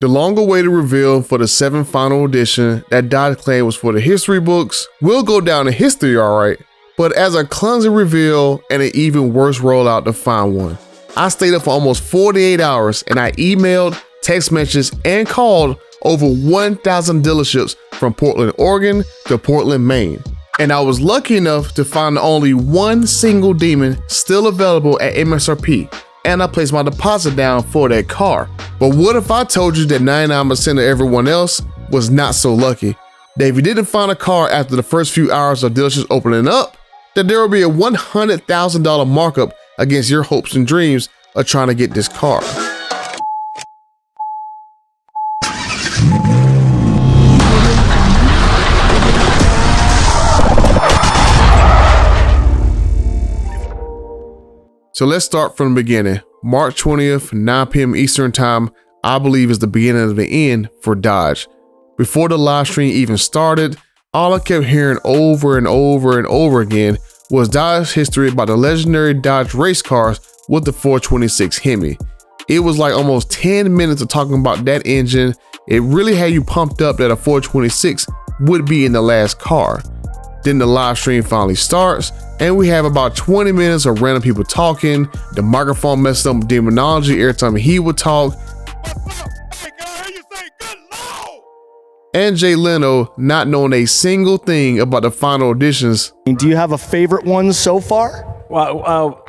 The long-awaited reveal for the 7th final edition that Dodge claimed was for the history books will go down in history, alright, but as a clumsy reveal and an even worse rollout to find one. I stayed up for almost 48 hours and I emailed, text messages, and called over 1,000 dealerships from Portland, Oregon to Portland, Maine. And I was lucky enough to find only one single Demon still available at MSRP, and I placed my deposit down for that car. But what if I told you that 99% of everyone else was not so lucky? That if you didn't find a car after the first few hours of dealerships opening up, that there will be a $100,000 markup against your hopes and dreams of trying to get this car. So let's start from the beginning. March 20th, 9 p.m. Eastern time, I believe is the beginning of the end for Dodge. Before the live stream even started, all I kept hearing over and over and over again was Dodge history about the legendary Dodge race cars with the 426 Hemi. It was like almost 10 minutes of talking about that engine. It really had you pumped up that a 426 would be in the last car. Then the live stream finally starts, and we have about 20 minutes of random people talking. The microphone messed up with demonology every time he would talk. And Jay Leno not knowing a single thing about the final editions. Do you have a favorite one so far? Well,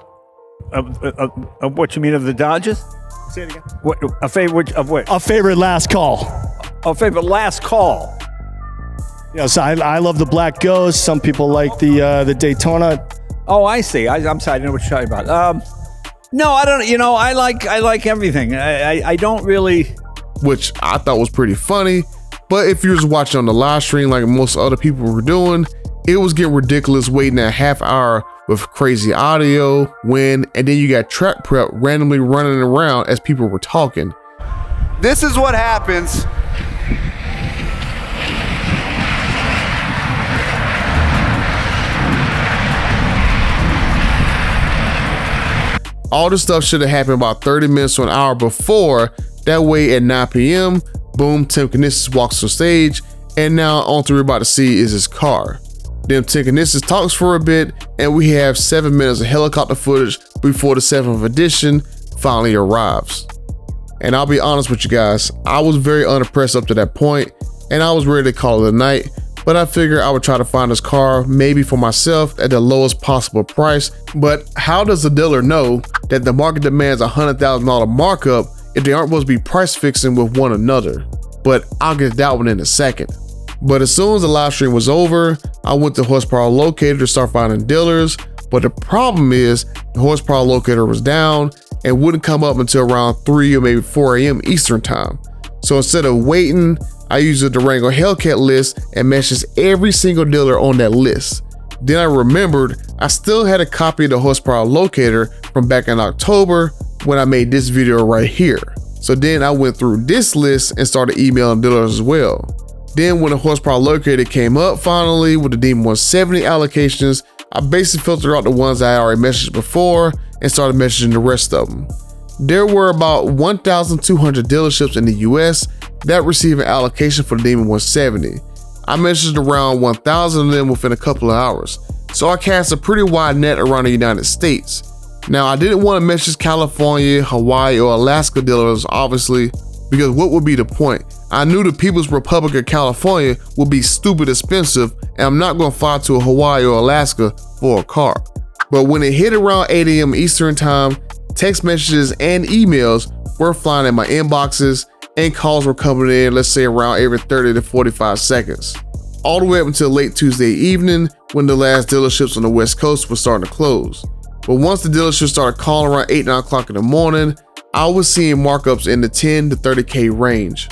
what you mean of the Dodges? Say it again. What, a favorite of what? A favorite last call. A favorite last call. Yes, I love the Black Ghost. Some people like the Daytona. Oh, I see. I'm sorry, I didn't know what you're talking about. No, I don't. You know, I like everything. I don't really. Which I thought was pretty funny, but if you was watching on the live stream like most other people were doing, it was getting ridiculous waiting a half hour with crazy audio, wind, and then you got track prep randomly running around as people were talking. This is what happens. All this stuff should have happened about 30 minutes to an hour before. That way at 9 p.m., boom, Tim Knissis walks on stage, and now all we're about to see is his car. Then Tim Knissis talks for a bit, and we have 7 minutes of helicopter footage before the 7th edition finally arrives. And I'll be honest with you guys, I was very unimpressed up to that point, and I was ready to call it a night, but I figured I would try to find this car maybe for myself at the lowest possible price. But how does the dealer know that the market demands a $100,000 markup if they aren't supposed to be price fixing with one another? But I'll get to that one in a second. But as soon as the live stream was over, I went to Horsepower Locator to start finding dealers. But the problem is the Horsepower Locator was down and wouldn't come up until around 3 or maybe 4 a.m. Eastern time. So instead of waiting, I used the Durango Hellcat list and messaged every single dealer on that list. Then I remembered I still had a copy of the Horsepower Locator from back in October when I made this video right here. So then I went through this list and started emailing dealers as well. Then when the Horsepower Locator came up finally with the Demon 170 allocations, I basically filtered out the ones I already messaged before and started messaging the rest of them. There were about 1,200 dealerships in the US that received an allocation for the Demon 170. I messaged around 1,000 of them within a couple of hours, so I cast a pretty wide net around the United States. Now, I didn't want to message California, Hawaii, or Alaska dealers, obviously, because what would be the point? I knew the People's Republic of California would be stupid expensive, and I'm not going to fly to Hawaii or Alaska for a car. But when it hit around 8 a.m. Eastern time, text messages and emails were flying in my inboxes, and calls were coming in, let's say around every 30 to 45 seconds. All the way up until late Tuesday evening when the last dealerships on the West Coast were starting to close. But once the dealerships started calling around 8, 9 o'clock in the morning, I was seeing markups in the 10 to 30K range.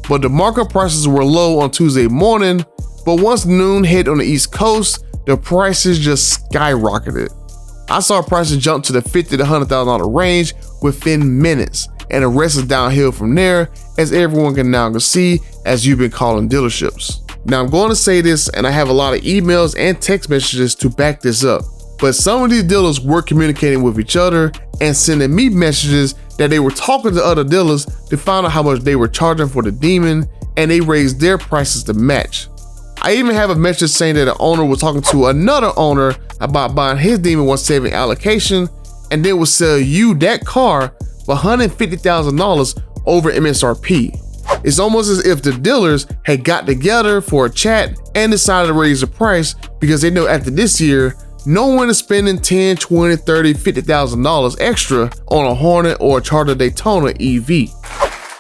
But the markup prices were low on Tuesday morning, but once noon hit on the East Coast, the prices just skyrocketed. I saw prices jump to the $50,000 to $100,000 range within minutes, and the rest is downhill from there, as everyone can now see as you've been calling dealerships. Now I'm going to say this, and I have a lot of emails and text messages to back this up, but some of these dealers were communicating with each other and sending me messages that they were talking to other dealers to find out how much they were charging for the Demon, and they raised their prices to match. I even have a message saying that an owner was talking to another owner about buying his Demon 170 allocation, and then would sell you that car for $150,000 over MSRP. It's almost as if the dealers had got together for a chat and decided to raise the price because they know after this year, no one is spending $10, $20, $30, $50,000 extra on a Hornet or a Charger Daytona EV.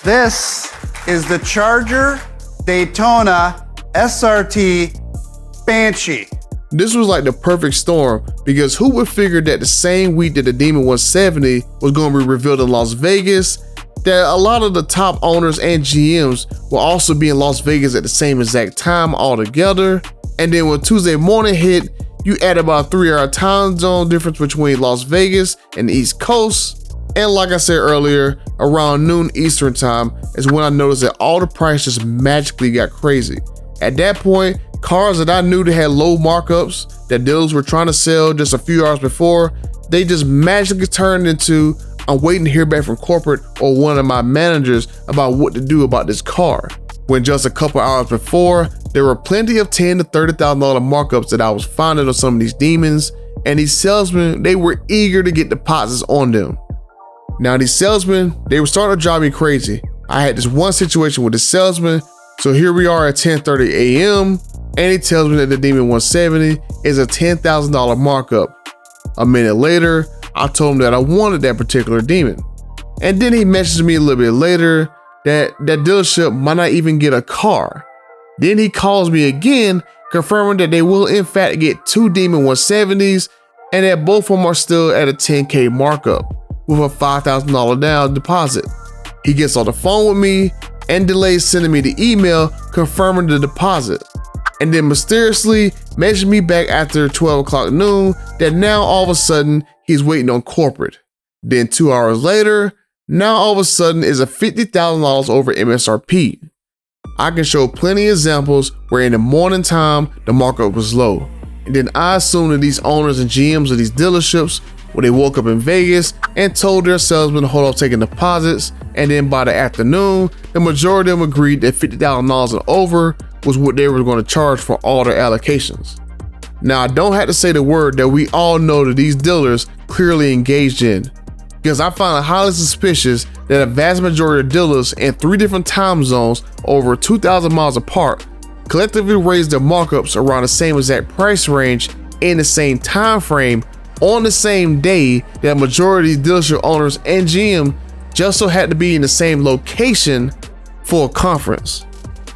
This is the Charger Daytona SRT Banshee. This was like the perfect storm because who would figure that the same week that the Demon 170 was going to be revealed in Las Vegas, that a lot of the top owners and GMs will also be in Las Vegas at the same exact time altogether. And then when Tuesday morning hit, you add about a 3-hour time zone difference between Las Vegas and the East Coast. And like I said earlier, around noon Eastern time is when I noticed that all the prices just magically got crazy. At that point, cars that I knew that had low markups that dealers were trying to sell just a few hours before, they just magically turned into, I'm waiting to hear back from corporate or one of my managers about what to do about this car. When just a couple hours before, there were plenty of $10,000 to $30,000 markups that I was finding on some of these Demons, and these salesmen, they were eager to get deposits on them. Now these salesmen, they were starting to drive me crazy. I had this one situation with the salesman, so here we are at 10:30 a.m. and he tells me that the Demon 170 is a $10,000 markup. A minute later, I told him that I wanted that particular Demon. And then he messaged me a little bit later that dealership might not even get a car. Then he calls me again, confirming that they will in fact get 2 Demon 170s and that both of them are still at a $10K markup with a $5,000 down deposit. He gets on the phone with me and delays sending me the email confirming the deposit. And then mysteriously messaged me back after 12 o'clock noon that now all of a sudden he's waiting on corporate. Then 2 hours later, now all of a sudden is a $50,000 over MSRP. I can show plenty of examples where in the morning time the markup was low. And then I assume that these owners and GMs of these dealerships, when they woke up in Vegas and told their salesmen to hold off taking deposits, and then by the afternoon, the majority of them agreed that $50,000 and over was what they were going to charge for all their allocations. Now I don't have to say the word that we all know that these dealers clearly engaged in, because I find it highly suspicious that a vast majority of dealers in 3 different time zones over 2,000 miles apart collectively raised their markups around the same exact price range in the same time frame on the same day that majority of dealership owners and GM just so had to be in the same location for a conference.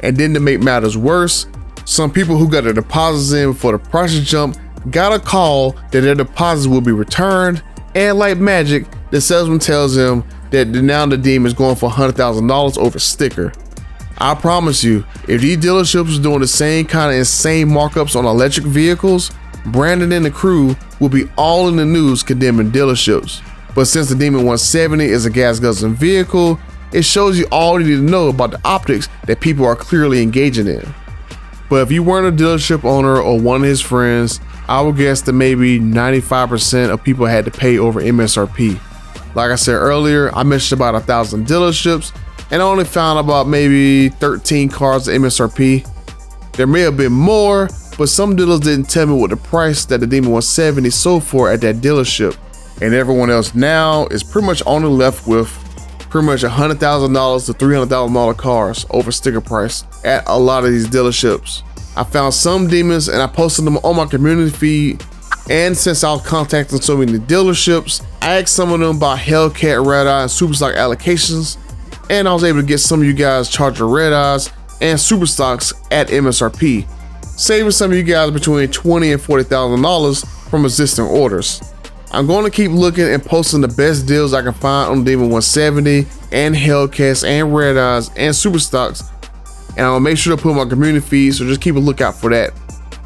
And then to make matters worse, some people who got their deposits in before the prices jump got a call that their deposits will be returned, and like magic, the salesman tells them that now the Demon is going for $100,000 over sticker. I promise you, if these dealerships are doing the same kind of insane markups on electric vehicles, Brandon and the crew will be all in the news condemning dealerships. But since the Demon 170 is a gas guzzling vehicle, it shows you all you need to know about the optics that people are clearly engaging in. But if you weren't a dealership owner or one of his friends, I would guess that maybe 95% of people had to pay over MSRP. Like I said earlier, I mentioned about 1,000 dealerships and I only found about maybe 13 cars at MSRP. There may have been more, but some dealers didn't tell me what the price that the Demon 170 sold for at that dealership. And everyone else now is pretty much only left with pretty much $100,000 to $300,000 cars over sticker price at a lot of these dealerships. I found some Demons and I posted them on my community feed. And since I was contacting so many dealerships, I asked some of them about Hellcat Red Eye and Superstock allocations. And I was able to get some of you guys Charger Red Eyes and Superstocks at MSRP, saving some of you guys between $20,000 and $40,000 from existing orders. I'm going to keep looking and posting the best deals I can find on Demon 170 and Hellcats and Red Eyes and Superstocks, and I'll make sure to put my community feed, so just keep a lookout for that.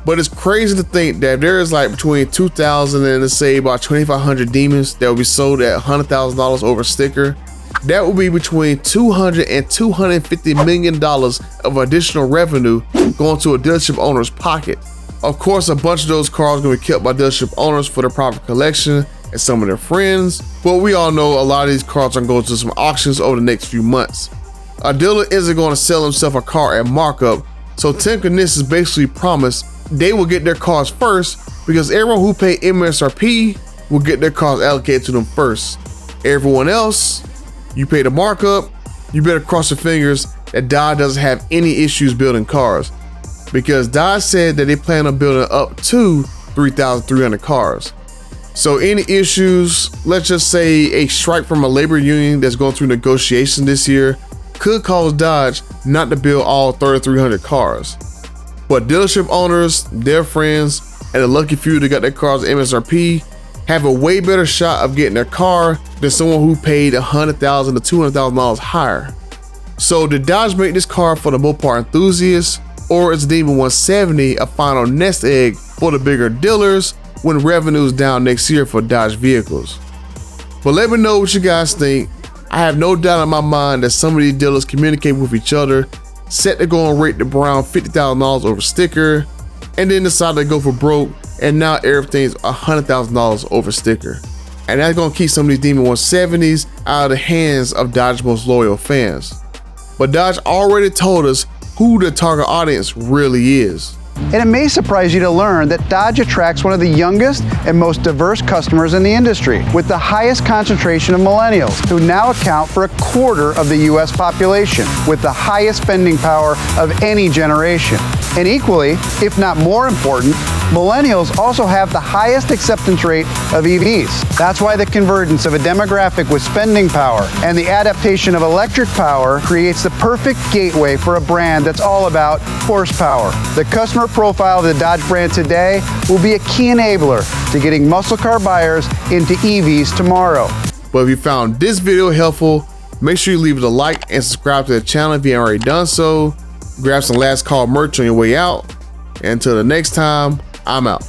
But it's crazy to think that there is like between 2,000 and let's say about 2,500 Demons that will be sold at $100,000 over sticker. That will be between $200 and $250 million of additional revenue going to a dealership owner's pocket. Of course, a bunch of those cars are going to be kept by dealership owners for their private collection, and some of their friends, but we all know a lot of these cars are going to go to some auctions over the next few months. A dealer isn't going to sell himself a car at markup, so Tim Knissis basically promised they will get their cars first because everyone who paid MSRP will get their cars allocated to them first. Everyone else, you pay the markup, you better cross your fingers that Dodge doesn't have any issues building cars, because Dodge said that they plan on building up to 3,300 cars. So any issues, let's just say a strike from a labor union that's going through negotiations this year, could cause Dodge not to build all 3,300 cars. But dealership owners, their friends, and the lucky few that got their cars at MSRP have a way better shot of getting their car than someone who paid $100,000 to $200,000 higher. So did Dodge make this car for the Mopar enthusiasts, or is the Demon 170 a final nest egg for the bigger dealers when revenue is down next year for Dodge vehicles? But let me know what you guys think. I have no doubt in my mind that some of these dealers communicate with each other, set to go and rate the Brown $50,000 over sticker, and then decide to go for broke, and now everything's $100,000 over sticker. And that's gonna keep some of these Demon 170s out of the hands of Dodge's most loyal fans. But Dodge already told us who the target audience really is. And it may surprise you to learn that Dodge attracts one of the youngest and most diverse customers in the industry, with the highest concentration of millennials, who now account for 1/4 of the US population, with the highest spending power of any generation. And equally, if not more important, millennials also have the highest acceptance rate of EVs. That's why the convergence of a demographic with spending power and the adaptation of electric power creates the perfect gateway for a brand that's all about horsepower. The customer profile of the Dodge brand today will be a key enabler to getting muscle car buyers into EVs tomorrow. But if you found this video helpful, make sure you leave it a like and subscribe to the channel if you haven't already done so. Grab some last call merch on your way out. And until the next time, I'm out.